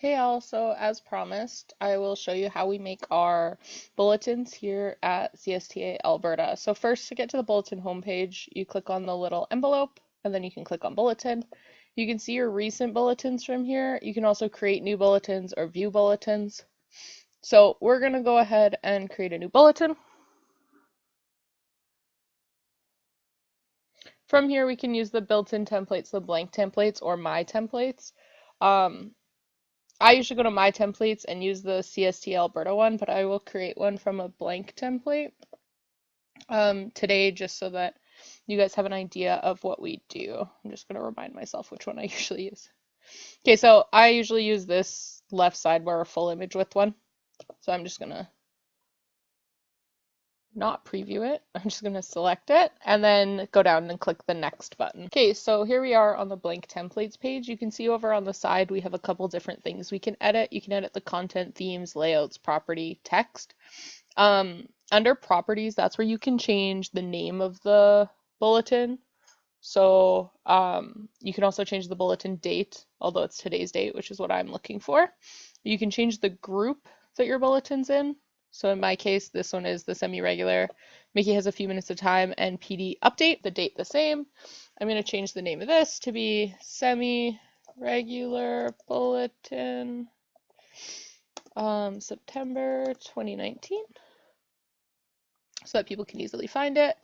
Hey all, so as promised, I will show you how we make our bulletins here at CSTA Alberta. So first, to get to the bulletin homepage, you click on the little envelope, and then you can click on bulletin. You can see your recent bulletins from here. You can also create new bulletins or view bulletins. So we're going to go ahead and create a new bulletin. From here, we can use the built-in templates, the blank templates, or my templates. I usually go to my templates and use the CSTA Alberta one, but I will create one from a blank template today just so that you guys have an idea of what we do. I'm just going to remind myself which one I usually use. Okay, so I usually use this left sidebar full image width one. So I'm just going to not preview it. I'm just going to select it and then go down and click the next button. Okay, so here we are on the blank templates page. You can see over on the side we have a couple different things we can edit. You can edit the content, themes, layouts, property, text. Under properties, that's where you can change the name of the bulletin. So you can also change the bulletin date, although it's today's date, which is what I'm looking for. You can change the group that your bulletin's in. So in my case, this one is the semi-regular. Mickey has a few minutes of time and PD update, the date the same. I'm going to change the name of this to be semi-regular bulletin September 2019 so that people can easily find it.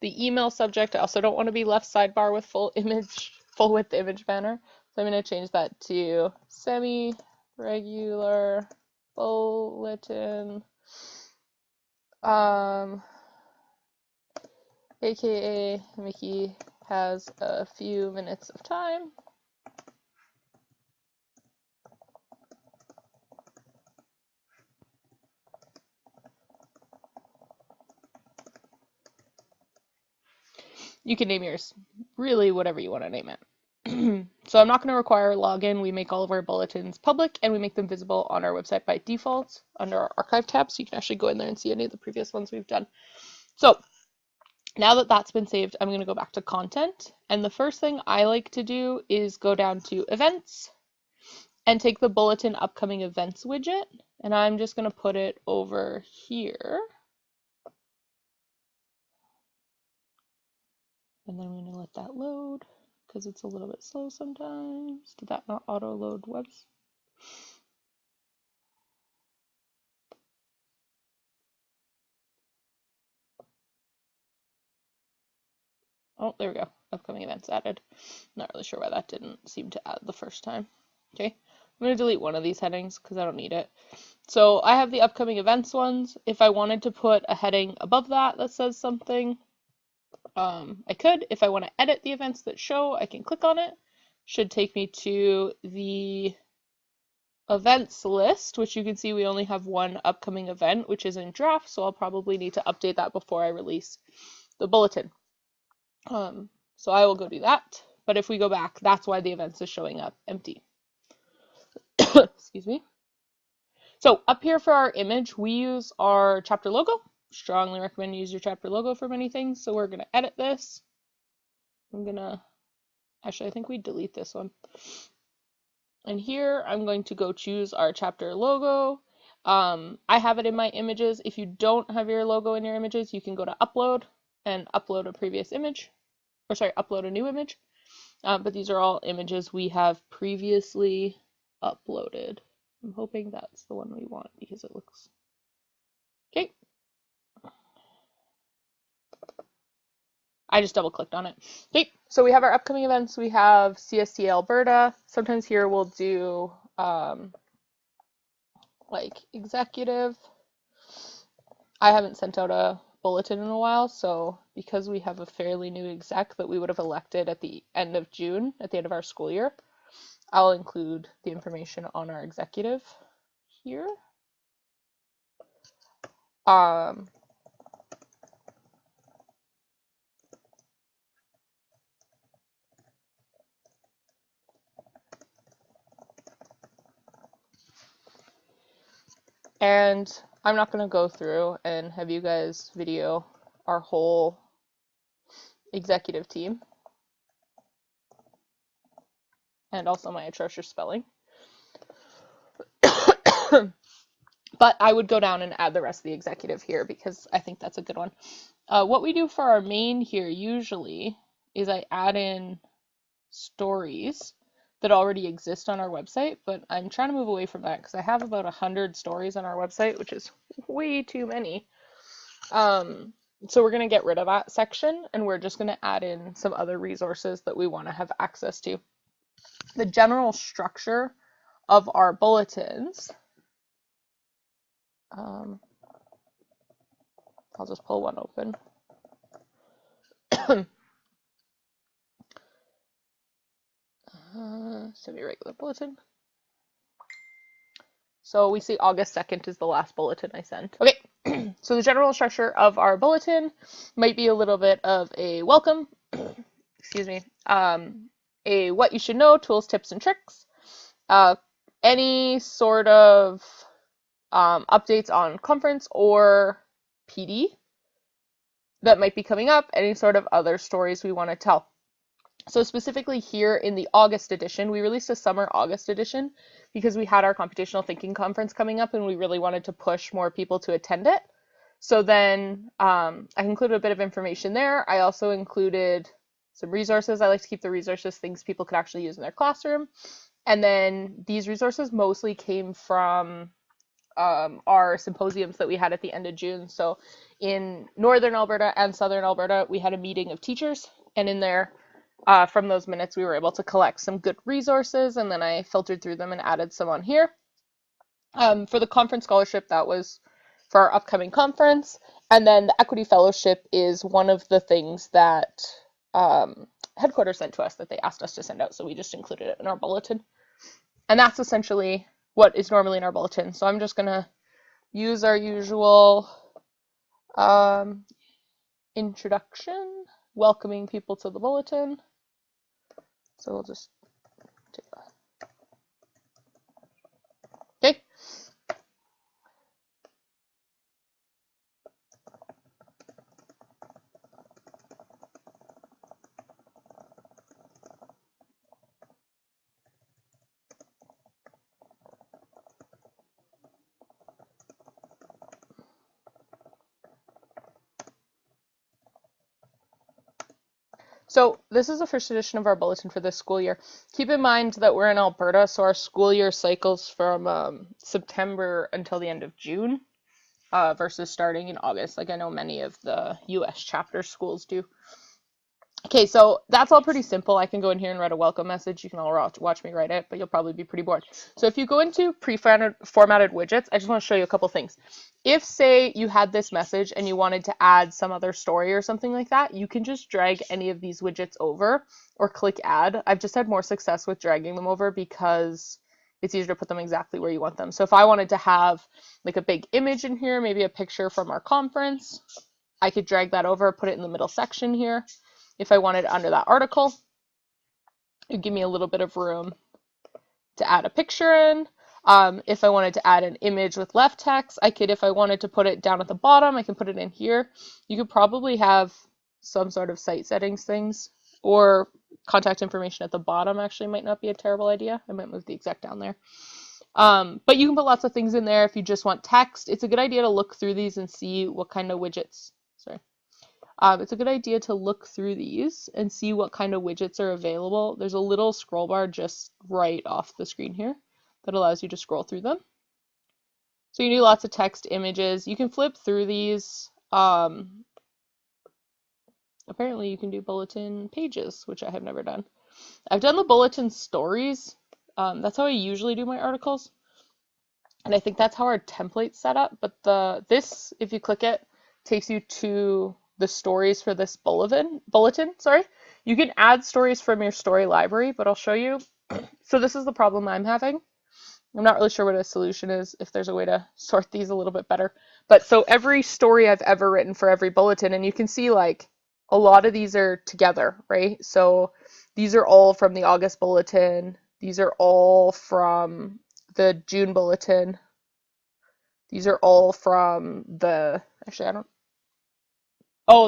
The email subject, I also don't want to be left sidebar with full width image banner. So I'm going to change that to semi-regular bulletin. AKA Mickey has a few minutes of time. You can name yours really whatever you want to name it. So I'm not going to require a login. We make all of our bulletins public and we make them visible on our website by default under our archive tab, so you can actually go in there and see any of the previous ones we've done. So now that that's been saved, I'm going to go back to content, and the first thing I like to do is go down to events and take the bulletin upcoming events widget, and I'm just going to put it over here. And then I'm going to let that load because it's a little bit slow sometimes. Did that not auto load webs? Oh, there we go. Upcoming events added. Not really sure why that didn't seem to add the first time. Okay, I'm going to delete one of these headings because I don't need it. So I have the upcoming events ones. If I wanted to put a heading above that that says something, I could. If I want to edit the events that show, I can click on it. Should take me to the events list, which you can see we only have one upcoming event, which is in draft, so I'll probably need to update that before I release the bulletin. So I will go do that. But if we go back, that's why the events is showing up empty. Excuse me. So up here for our image, we use our chapter logo. Strongly recommend you use your chapter logo for many things. So we're going to edit this. Actually, I think we delete this one. And here I'm going to go choose our chapter logo. I have it in my images. If you don't have your logo in your images, you can go to upload and upload a previous image. Or sorry, upload a new image. But these are all images we have previously uploaded. I'm hoping that's the one we want because it looks okay. I just double clicked on it. Okay, so we have our upcoming events. We have CSTA Alberta. Sometimes here we'll do like executive. I haven't sent out a bulletin in a while, so because we have a fairly new exec that we would have elected at the end of June, at the end of our school year, I'll include the information on our executive here. And I'm not going to go through and have you guys video our whole executive team and also my atrocious spelling. But I would go down and add the rest of the executive here because I think that's a good one. What we do for our main here usually is I add in stories that already exist on our website, but I'm trying to move away from that because I have about 100 stories on our website, which is way too many. So we're going to get rid of that section and we're just going to add in some other resources that we want to have access to. The general structure of our bulletins, I'll just pull one open. Semi-regular bulletin. So we see August 2nd is the last bulletin I sent. Okay, so the general structure of our bulletin might be a little bit of a welcome, excuse me, a what you should know, tools, tips, and tricks, any sort of updates on conference or PD that might be coming up, any sort of other stories we want to tell. So specifically here in the August edition, we released a summer August edition because we had our computational thinking conference coming up and we really wanted to push more people to attend it. So then I included a bit of information there. I also included some resources. I like to keep the resources things people could actually use in their classroom. And then these resources mostly came from our symposiums that we had at the end of June. So in Northern Alberta and Southern Alberta, we had a meeting of teachers, and in there, from those minutes, we were able to collect some good resources, and then I filtered through them and added some on here. For the conference scholarship, that was for our upcoming conference, and then the equity fellowship is one of the things that headquarters sent to us that they asked us to send out, so we just included it in our bulletin. And that's essentially what is normally in our bulletin. So I'm just going to use our usual introduction, welcoming people to the bulletin. So we'll just take that. Okay. So this is the first edition of our bulletin for this school year. Keep in mind that we're in Alberta, so our school year cycles from September until the end of June versus starting in August, like I know many of the US chapter schools do. Okay, so that's all pretty simple. I can go in here and write a welcome message. You can all watch me write it, but you'll probably be pretty bored. So if you go into pre-formatted widgets, I just want to show you a couple things. If, say, you had this message and you wanted to add some other story or something like that, you can just drag any of these widgets over or click add. I've just had more success with dragging them over because it's easier to put them exactly where you want them. So if I wanted to have like a big image in here, maybe a picture from our conference, I could drag that over, put it in the middle section here. If I wanted under that article, it'd give me a little bit of room to add a picture in. If I wanted to add an image with left text, I could, if I wanted to put it down at the bottom, I can put it in here. You could probably have some sort of site settings things, or contact information at the bottom actually might not be a terrible idea. I might move the exec down there. But you can put lots of things in there if you just want text. It's a good idea to look through these and see what kind of widgets, it's a good idea to look through these and see what kind of widgets are available. There's a little scroll bar just right off the screen here that allows you to scroll through them. So you can do lots of text, images. You can flip through these. Apparently you can do bulletin pages, which I have never done. I've done the bulletin stories. That's how I usually do my articles. And I think that's how our template's set up. But this, if you click it, takes you to the stories for this bulletin. You can add stories from your story library, but I'll show you. So this is the problem I'm having. I'm not really sure what a solution is, if there's a way to sort these a little bit better. But so every story I've ever written for every bulletin, and you can see like a lot of these are together, right? So these are all from the August bulletin. These are all from the June bulletin. These are all from the,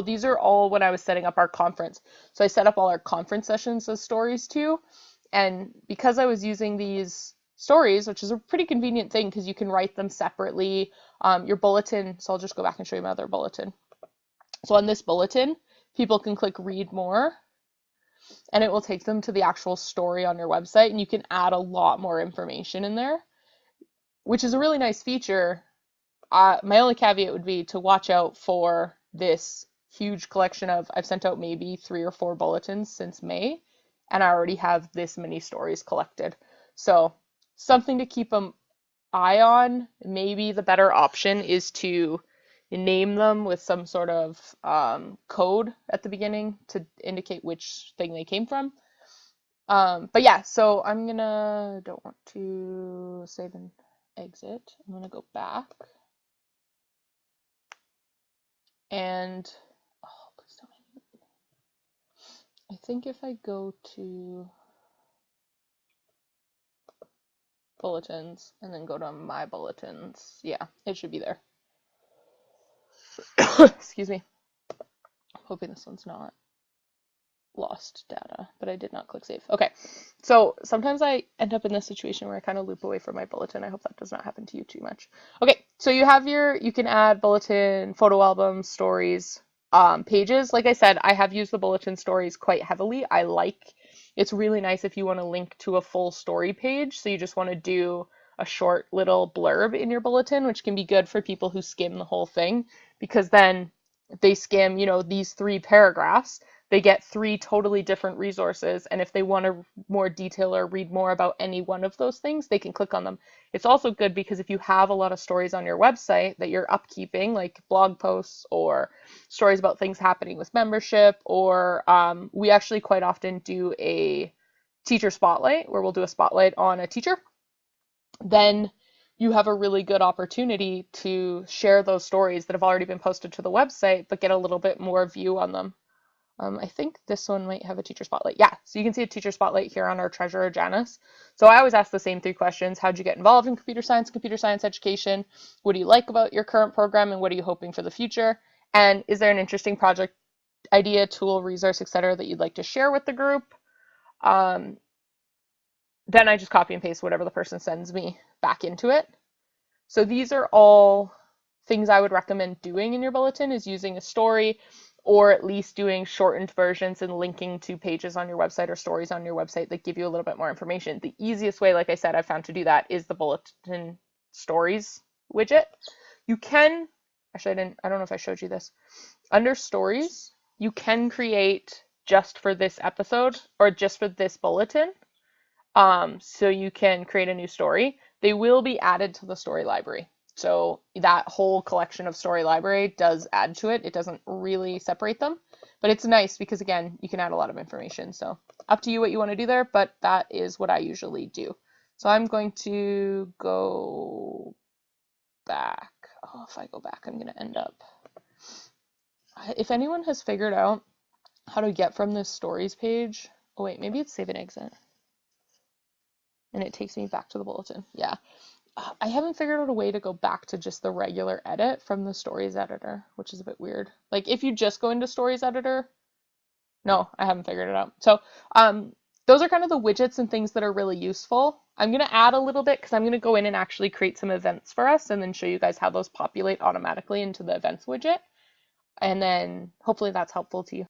these are all when I was setting up our conference. So I set up all our conference sessions as stories too. And because I was using these stories, which is a pretty convenient thing because you can write them separately. Your bulletin, so I'll just go back and show you my other bulletin. So on this bulletin, people can click read more and it will take them to the actual story on your website, and you can add a lot more information in there, which is a really nice feature. My only caveat would be to watch out for this huge collection of, I've sent out maybe 3 or 4 bulletins since May, and I already have this many stories collected. So something to keep an eye on. Maybe the better option is to name them with some sort of code at the beginning to indicate which thing they came from. But yeah, so don't want to save and exit. I'm gonna go back. And, oh, please tell me. I think if I go to Bulletins and then go to my Bulletins, yeah, it should be there. Excuse me. I'm hoping this one's not lost data, but I did not click save. Okay, so sometimes I end up in this situation where I kind of loop away from my bulletin. I hope that does not happen to you too much. Okay, so you can add bulletin, photo albums, stories, pages. Like I said, I have used the bulletin stories quite heavily. It's really nice if you want to link to a full story page. So you just want to do a short little blurb in your bulletin, which can be good for people who skim the whole thing, because then they skim, these 3 paragraphs, they get 3 totally different resources, and if they want to more detail or read more about any one of those things, they can click on them. It's also good because if you have a lot of stories on your website that you're upkeeping, like blog posts or stories about things happening with membership, or we actually quite often do a teacher spotlight where we'll do a spotlight on a teacher, then you have a really good opportunity to share those stories that have already been posted to the website, but get a little bit more view on them. I think this one might have a teacher spotlight. Yeah, so you can see a teacher spotlight here on our treasurer, Janice. So I always ask the same 3 questions. How'd you get involved in computer science education? What do you like about your current program, and what are you hoping for the future? And is there an interesting project idea, tool, resource, etc. that you'd like to share with the group? Then I just copy and paste whatever the person sends me back into it. So these are all things I would recommend doing in your bulletin, is using a story, or at least doing shortened versions and linking to pages on your website or stories on your website that give you a little bit more information. The easiest way, like I said, I've found to do that is the bulletin stories widget. You can, actually I don't know if I showed you this. Under stories, you can create just for this episode or just for this bulletin. So you can create a new story. They will be added to the story library. So that whole collection of story library does add to it. It doesn't really separate them, but it's nice because, again, you can add a lot of information. So up to you what you want to do there, but that is what I usually do. So I'm going to go back. Oh, if I go back, I'm going to end up. If anyone has figured out how to get from this stories page, oh wait, maybe it's save and exit. And it takes me back to the bulletin. Yeah. I haven't figured out a way to go back to just the regular edit from the stories editor, which is a bit weird. Like if you just go into stories editor, no, I haven't figured it out. So those are kind of the widgets and things that are really useful. I'm going to add a little bit because I'm going to go in and actually create some events for us and then show you guys how those populate automatically into the events widget. And then hopefully that's helpful to you.